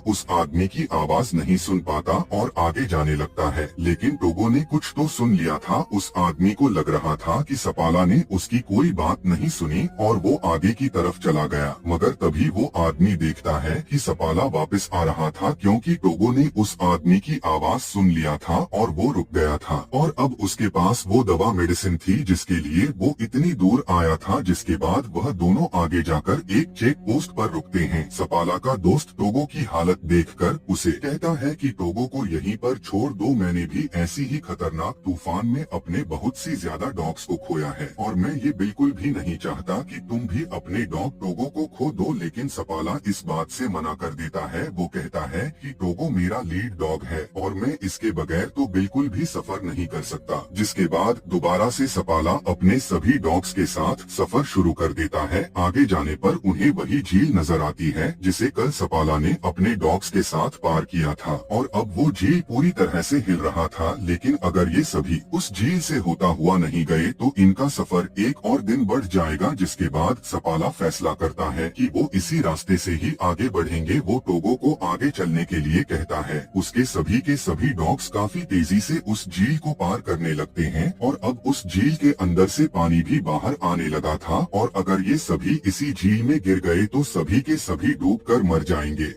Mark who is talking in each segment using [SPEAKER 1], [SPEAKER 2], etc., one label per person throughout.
[SPEAKER 1] उस आदमी की आवाज नहीं सुन पाता और आगे जाने लगता है। लेकिन टोगो ने कुछ तो सुन लिया था। उस आदमी को लग रहा था कि सपाला ने उसकी कोई बात नहीं सुनी और वो आगे की तरफ चला गया। मगर तभी वो आदमी देखता है कि सपाला वापस आ रहा था, क्योंकि टोगो ने उस आदमी की आवाज सुन लिया था और वो रुक गया था। और अब उसके पास वो दवा मेडिसिन थी जिसके लिए वो इतनी दूर आया था। जिसके बाद वह दोनों आगे जाकर एक चेक पोस्ट पर रुकते हैं। सपाला का दोस्त टोगो की हालत देखकर उसे कहता है कि टोगो को यहीं पर छोड़ दो, मैंने भी ऐसी ही खतरनाक तूफान में अपने बहुत सी ज्यादा डॉग्स को खोया है और मैं ये बिल्कुल भी नहीं चाहता कि तुम भी अपने डॉग टोगो को खो दो। लेकिन सपाला इस बात से मना कर देता है। वो कहता है कि टोगो मेरा लीड डॉग है और मैं इसके बगैर तो बिल्कुल भी सफर नहीं कर सकता। जिसके बाद दोबारा से सपाला अपने सभी डॉग्स के साथ सफर शुरू कर देता है। आगे जाने पर उन्हें वही झील नजर आती है जिसे कल सपाला ने अपने डॉग्स के साथ पार किया था। और अब वो झील पूरी तरह से हिल रहा था। लेकिन अगर ये सभी उस झील से होता हुआ नहीं गए तो इनका सफर एक और दिन बढ़ जाएगा। जिसके बाद सपाला फैसला करता है कि वो इसी रास्ते से ही आगे बढ़ेंगे। वो टोगो को आगे चलने के लिए कहता है। उसके सभी के सभी डॉग्स काफी तेजी से उस झील को पार करने लगते हैं और अब उस झील के अंदर से पानी भी बाहर आने लगा था। और अगर ये सभी इसी झील में गिर गए तो सभी के सभी डूबकर मर जाएंगे।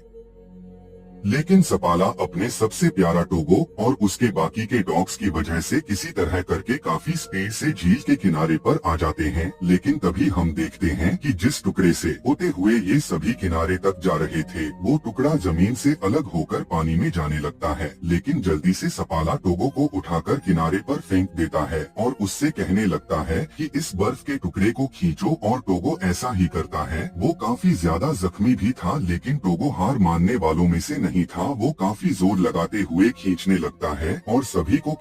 [SPEAKER 1] लेकिन सपाला अपने सबसे प्यारा टोगो और उसके बाकी के डॉग्स की वजह से किसी तरह करके काफी स्पीड से झील के किनारे पर आ जाते हैं। लेकिन तभी हम देखते हैं कि जिस टुकड़े से होते हुए ये सभी किनारे तक जा रहे थे वो टुकड़ा जमीन से अलग होकर पानी में जाने लगता है। लेकिन जल्दी से सपाला टोगो को उठाकर किनारे पर फेंक देता है और उससे कहने लगता है कि इस बर्फ के टुकड़े को खींचो। और टोगो ऐसा ही करता है। वो काफी ज्यादा जख्मी भी था लेकिन टोगो हार मानने वालों में से नहीं था। वो काफी जोर लगाते हुए खींचने लगता है और सभी को